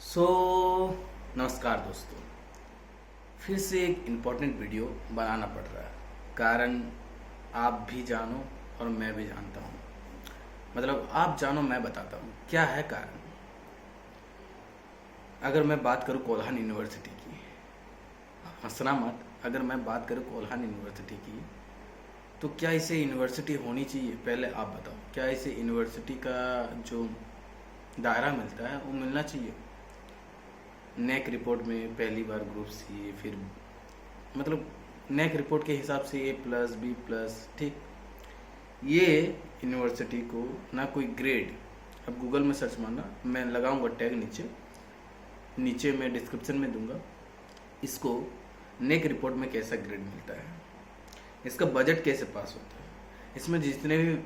सो नमस्कार दोस्तों, फिर से एक इम्पोर्टेंट वीडियो बनाना पड़ रहा है। कारण आप भी जानो और मैं भी जानता हूँ। मतलब आप जानो मैं बताता हूँ क्या है कारण। अगर मैं बात करूँ कोल्हान यूनिवर्सिटी की, हंसना मत, अगर मैं बात करूँ कोल्हान यूनिवर्सिटी की तो क्या इसे यूनिवर्सिटी होनी चाहिए? पहले आप बताओ, क्या इसे यूनिवर्सिटी का जो दायरा मिलता है वो मिलना चाहिए? नेक रिपोर्ट में पहली बार ग्रुप सी, फिर मतलब नेक रिपोर्ट के हिसाब से A+B+, ठीक। ये यूनिवर्सिटी को ना कोई ग्रेड, अब गूगल में सर्च मारना, मैं लगाऊंगा टैग नीचे नीचे मैं डिस्क्रिप्शन में दूंगा। इसको नेक रिपोर्ट में कैसा ग्रेड मिलता है, इसका बजट कैसे पास होता है, इसमें जितने भी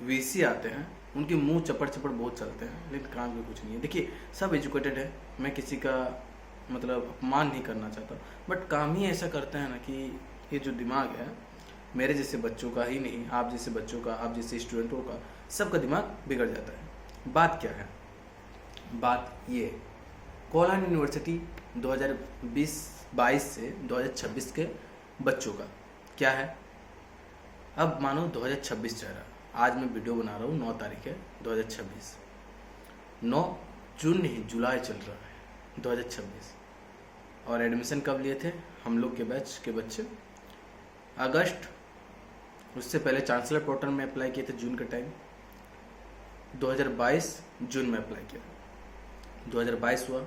VC आते हैं उनके मुंह चपड़ चपड़ बहुत चलते हैं, लेकिन काम भी कुछ नहीं है। देखिए, सब एजुकेटेड है, मैं किसी का मतलब अपमान नहीं करना चाहता, बट काम ही ऐसा करते हैं ना कि ये जो दिमाग है, मेरे जैसे बच्चों का ही नहीं, आप जैसे बच्चों का, आप जैसे स्टूडेंटों का, सबका दिमाग बिगड़ जाता है। बात क्या है? बात ये, कोल्हान यूनिवर्सिटी 2022 से 2026 के बच्चों का क्या है। अब मानो 2026 चल रहा है, आज मैं वीडियो बना रहा हूँ, 9 तारीख है 2026, 9 जून नहीं जुलाई चल रहा है 2026। और एडमिशन कब लिए थे हम लोग के बैच के बच्चे? अगस्त। उससे पहले चांसलर पोर्टल में अप्लाई किए थे जून के टाइम, 2022 जून में अप्लाई किया, 2022 हुआ,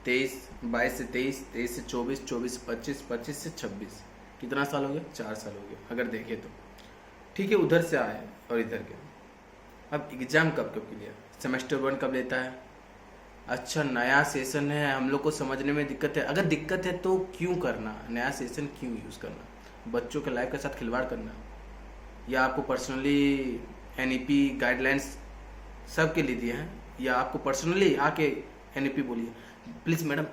22 से 23 से 24, 24 से 25, 25 से 26, कितना साल हो गया? 4 साल हो गया अगर देखें तो। ठीक है, उधर से आए और इधर के। अब एग्ज़ाम कब कब लिया? सेमेस्टर 1 कब लेता है? अच्छा, नया सेशन है, हम लोग को समझने में दिक्कत है। अगर दिक्कत है तो क्यों करना नया सेशन, क्यों यूज़ करना? बच्चों के लाइफ के साथ खिलवाड़ करना, या आपको पर्सनली NEP गाइडलाइंस सब के लिए दिए हैं, या आपको पर्सनली आके NEP बोलिए प्लीज़ मैडम,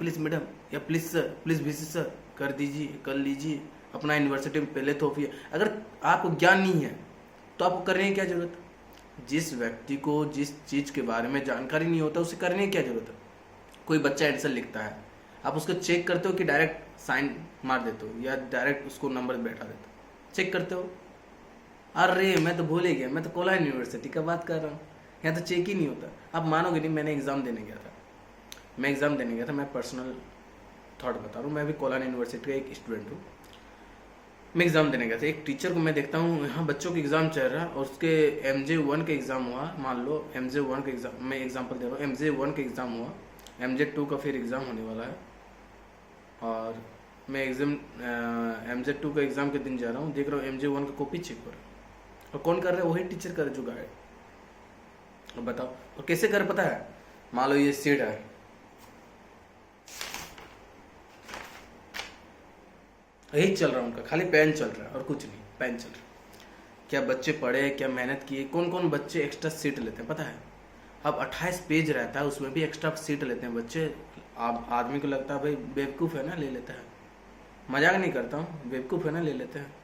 या please sir, please VC sir कर दीजिए, कर लीजिए अपना यूनिवर्सिटी में पहले तो। अगर आपको ज्ञान नहीं है तो आपको करने की क्या जरूरत? जिस व्यक्ति को जिस चीज़ के बारे में जानकारी नहीं होता उसे करने की क्या जरूरत है? कोई बच्चा आंसर लिखता है, आप उसको चेक करते हो कि डायरेक्ट साइन मार देते हो, या डायरेक्ट उसको नंबर बैठा देते हो? चेक करते हो? अरे मैं तो भूल ही गया, मैं तो कोल्हान यूनिवर्सिटी का बात कर रहा हूँ, यहाँ तो चेक ही नहीं होता। आप मानोगे नहीं, मैंने एग्ज़ाम देने गया था, मैं पर्सनल थॉट बता रहा हूँ, मैं भी कोल्हान यूनिवर्सिटी का एक स्टूडेंट हूँ। मैं एग्ज़ाम देने गया था, एक टीचर को मैं देखता हूँ, यहाँ बच्चों के एग्ज़ाम चल रहा है और उसके MJ1 का एग्ज़ाम हुआ, मान लो MJ1 का एग्ज़ाम, मैं एग्जांपल दे रहा हूँ, MJ1 का एग्ज़ाम हुआ, MJ2 का फिर एग्ज़ाम होने वाला है, और मैं MJ2 का एग्ज़ाम के दिन जा रहा हूँ, देख रहा हूँ MJ1 का कॉपी चेक हो रहा है, और कौन कर रहा है? वही टीचर कर रहा है जो गाइड। और बताओ, और कैसे कर, पता है? मान लो ये सीट है, यही चल रहा है उनका, खाली पेन चल रहा है और कुछ नहीं, पेन चल रहा है। क्या बच्चे पढ़े, क्या मेहनत किए? कौन कौन बच्चे एक्स्ट्रा सीट लेते हैं पता है? अब 28 पेज रहता है, उसमें भी एक्स्ट्रा सीट लेते हैं बच्चे। आदमी को लगता है भाई बेवकूफ़ है ना, ले लेता है। मजाक नहीं करता हूँ, बेवकूफ़ है ना, ले लेते हैं।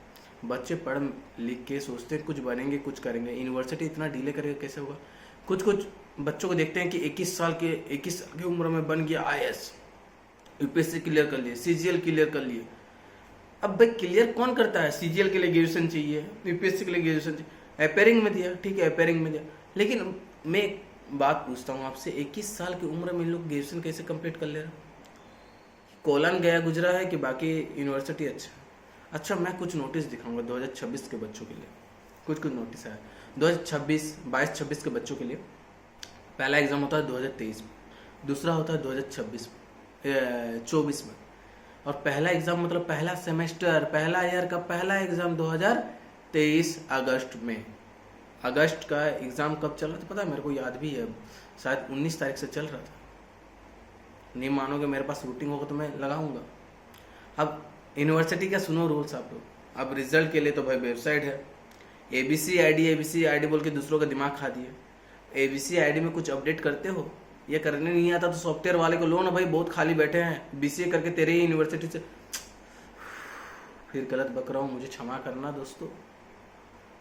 बच्चे पढ़ लिख के सोचते हैं कुछ बनेंगे, कुछ करेंगे। यूनिवर्सिटी इतना डिले करेगा कैसे होगा? कुछ कुछ बच्चों को देखते हैं कि 21 साल की उम्र में बन गया IAS, UPSC क्लियर कर लिए, CGL क्लियर कर लिए। अब भाई क्लियर कौन करता है? CGL के लिए ग्रेजुएशन चाहिए, UPSC के लिए ग्रेजुएशन चाहिए, अपेयरिंग में दिया, ठीक है, अपेयरिंग में दिया। लेकिन मैं एक बात पूछता हूँ आपसे, 21 साल की उम्र में लोग ग्रेजुएशन कैसे कंप्लीट कर ले रहे? कोलन गया गुजरा है कि बाकी यूनिवर्सिटी? अच्छा, मैं कुछ नोटिस दिखाऊंगा 2026 के बच्चों के लिए, कुछ नोटिस है 2026, 22-26 के बच्चों के लिए। पहला एग्ज़ाम होता है 2023 में, दूसरा होता है 2024 में, और पहला एग्ज़ाम मतलब पहला सेमेस्टर, पहला ईयर का पहला एग्ज़ाम 2023 अगस्त में। अगस्त का एग्ज़ाम कब चल रहा था पता है? मेरे को याद भी है, शायद 19 तारीख से चल रहा था। नहीं मानोगे, मेरे पास रूटिंग होगा तो मैं लगाऊंगा। अब यूनिवर्सिटी का सुनो रूल्स आप लोग। अब रिजल्ट के लिए तो भाई वेबसाइट है, ABC ID बोल के दूसरों का दिमाग खा दिए। ABC ID में कुछ अपडेट करते हो? ये करने नहीं आता तो सॉफ्टवेयर वाले को लो ना भाई, बहुत खाली बैठे हैं, BCA करके तेरे ही यूनिवर्सिटी से। फिर गलत बक रहा हूँ, मुझे क्षमा करना दोस्तों।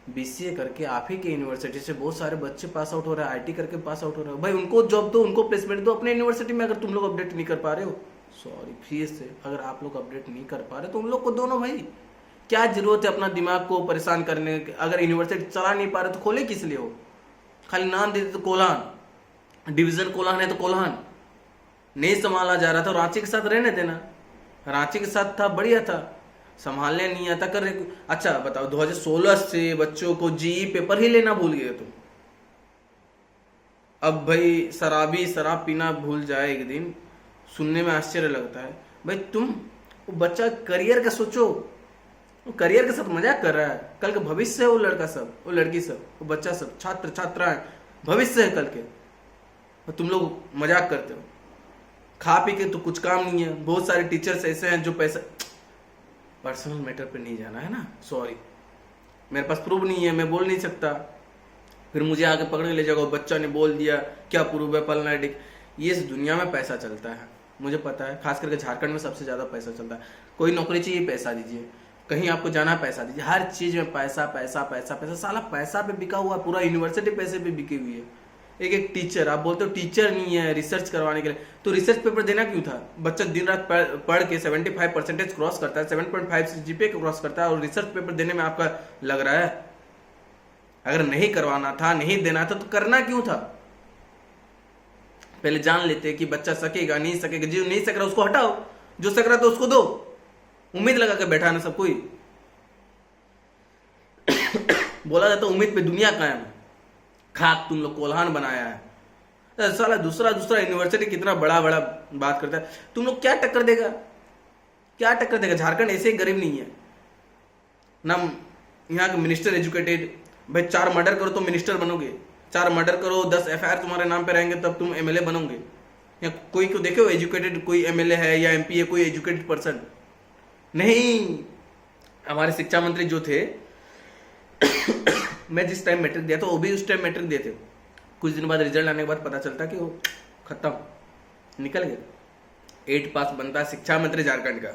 BCA करके आप ही के यूनिवर्सिटी से बहुत सारे बच्चे पास आउट हो रहे हैं, IT करके पास आउट हो रहे हैं। भाई उनको जॉब दो, उनको प्लेसमेंट दो अपने यूनिवर्सिटी में। अगर तुम लोग अपडेट नहीं कर पा रहे हो, सॉरी फिर से, अगर आप लोग अपडेट नहीं कर पा रहे तो उन लोग को दो ना भाई। क्या जरूरत है अपना दिमाग को परेशान करने की? अगर यूनिवर्सिटी चला नहीं पा रहे तो खोले किस लिए हो? खाली नाम देते तो कोल्हान, डिवीजन कोल्हान है तो कोल्हान नहीं संभाला जा रहा था। रांची के साथ रहने देना, रांची के साथ था, बढ़िया था, संभालने नहीं आता कर रहे। अच्छा बताओ, 2016 से बच्चों को GE पेपर ही लेना भूल गए तुम। अब भाई शराब पीना भूल जाए एक दिन, सुनने में आश्चर्य लगता है। भाई तुम, वो बच्चा करियर का सोचो, वो करियर के साथ मजाक कर रहा है। कल का भविष्य है वो लड़का सब, वो लड़की सब, वो बच्चा सब, छात्र छात्राएं, भविष्य है कल के। और तुम लोग मजाक करते हो। खा पी के तो कुछ काम नहीं है। बहुत सारे टीचर्स ऐसे हैं जो पैसा, पर्सनल मैटर पे नहीं जाना है ना, सॉरी, मेरे पास प्रूफ नहीं है, मैं बोल नहीं सकता। फिर मुझे आगे पकड़ के ले जाओ, बच्चा ने बोल दिया, क्या प्रूफ है, पलना डिक। ये इस दुनिया में पैसा चलता है, मुझे पता है। खास करके झारखंड में सबसे ज्यादा पैसा चलता है। कोई नौकरी चाहिए, पैसा दीजिए। कहीं आपको जाना, पैसा दीजिए। हर चीज में पैसा पैसा पैसा पैसा। साला पैसा पे बिका हुआ, पूरा यूनिवर्सिटी पैसे पे बिकी हुई है। एक टीचर, आप बोलते हो टीचर नहीं है रिसर्च करवाने के लिए, तो रिसर्च पेपर देना क्यों था? बच्चा दिन रात पढ़ के 75% क्रॉस करता है, 7.5 से GPA क्रॉस करता है, और रिसर्च पेपर देने में आपका लग रहा है? अगर नहीं करवाना था, नहीं देना था, तो करना क्यों था? पहले जान लेते कि बच्चा सकेगा नहीं सकेगा। जो नहीं सक रहा उसको हटाओ, जो सक रहा तो उसको दो। उम्मीद लगा के बैठा ना सब कोई। बोला जाता उम्मीद पे दुनिया कायम है। खाक तुम लोग कोल्हान बनाया है। साला दूसरा यूनिवर्सिटी कितना बड़ा बात करता है। तुम लोग क्या टक्कर देगा, क्या टक्कर देगा? झारखंड ऐसे ही गरीब नहीं है ना। यहाँ के मिनिस्टर एजुकेटेड। भाई 4 मर्डर करो तो मिनिस्टर बनोगे, 4 मर्डर करो, 10 FIR तुम्हारे नाम पे रहेंगे, तब तुम MLA बनोगे। या कोई को देखे हो एजुकेटेड कोई MLA है या MP है, कोई एजुकेटेड पर्सन नहीं। हमारे शिक्षा मंत्री जो थे मैं जिस टाइम मैट्रिक दिया था, वो भी उस टाइम मैट्रिक दिए थे। कुछ दिन बाद रिजल्ट आने के बाद पता चलता कि वो खत्म, निकल गया। 8 पास बनता है शिक्षा मंत्री झारखंड का।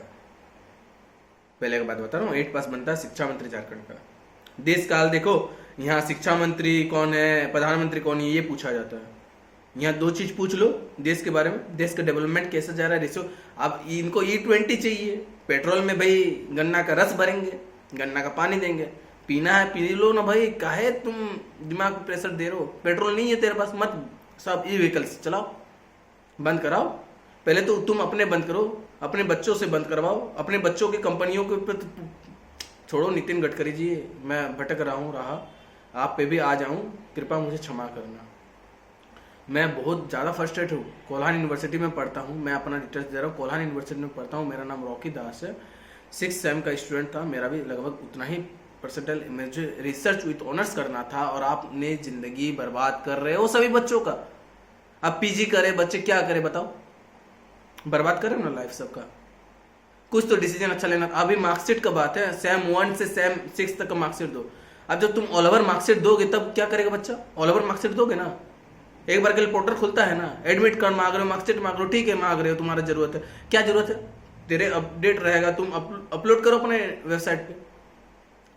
पहले की बात बता रहा हूँ, 8 पास बनता है शिक्षा मंत्री झारखंड का। देश काल देखो, यहाँ शिक्षा मंत्री कौन है, प्रधानमंत्री कौन है, ये पूछा जाता है। यहाँ 2 चीज पूछ लो देश के बारे में, देश का डेवलपमेंट कैसे जा रहा है, रेशियो। अब इनको E20 चाहिए, पेट्रोल में भाई गन्ना का रस भरेंगे, गन्ना का पानी देंगे, पीना है पी लो ना भाई। काहे तुम दिमाग पे प्रेशर दे रहे हो? पेट्रोल नहीं है तेरे पास, मत सब E-व्हीकल्स चलाओ, बंद कराओ। पहले तो तुम अपने बंद करो, अपने बच्चों से बंद करवाओ, अपने बच्चों की कंपनियों के ऊपर छोड़ो। नितिन गडकरी जी, मैं भटक रहा हूँ, आप पे भी आ जाऊँ, कृपया मुझे क्षमा करना। मैं बहुत ज़्यादा फ्रस्ट्रेट हूँ। कोल्हान यूनिवर्सिटी में पढ़ता हूँ, मैं अपना डिटेल्स दे रहा हूँ। कोल्हान यूनिवर्सिटी में पढ़ता हूँ, मेरा नाम रॉकी दास है। 6th सेम का स्टूडेंट था, मेरा भी लगभग उतना ही परसेंटाइल। मुझे रिसर्च विथ ऑनर्स करना था, और आपने जिंदगी बर्बाद कर रहे हो सभी बच्चों का। अब PG करे बच्चे, क्या करे बताओ? बर्बाद करे ना लाइफ सबका। कुछ तो डिसीजन अच्छा लेना। अभी मार्कशीट का बात है, सेम 1 से सेम 6 तक का मार्कशीट दो। अब जब तुम ऑल ओवर मार्कशीट दोगे तब क्या करेगा बच्चा? ऑल ओवर मार्कशीट दोगे ना, एक बार के लिए पोर्टल खुलता है ना, एडमिट कार्ड मांग रहे हो, मार्कशीट मांग रहे हो, ठीक है मांग रहे हो, तुम्हारा जरूरत है, क्या जरूरत है? तेरे अपडेट रहेगा, तुम अपलोड करो अपने वेबसाइट पे।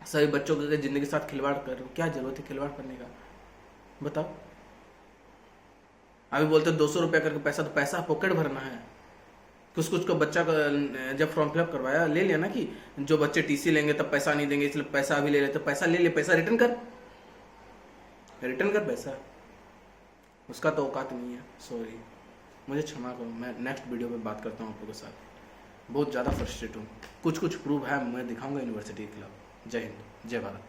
सभी बच्चों के जिंदगी के साथ खिलवाड़ कर रहे हो, क्या जरूरत है खिलवाड़ करने का बताओ? अभी बोलते 200 रुपया करके पैसा, तो पैसा पॉकेट भरना है। कुछ को बच्चा का जब फॉर्म फिलअप करवाया, ले लिया ना कि जो बच्चे TC लेंगे तब पैसा नहीं देंगे, इसलिए पैसा अभी ले लेते। पैसा ले ले, पैसा रिटर्न कर पैसा। उसका तो औकात नहीं है, सॉरी, मुझे क्षमा करो। मैं नेक्स्ट वीडियो में बात करता हूँ आप लोगों के साथ। बहुत ज़्यादा फ्रस्ट्रेट हूँ। कुछ प्रूफ है, मैं दिखाऊंगा यूनिवर्सिटी के खिलाफ। जय हिंद, जय भारत।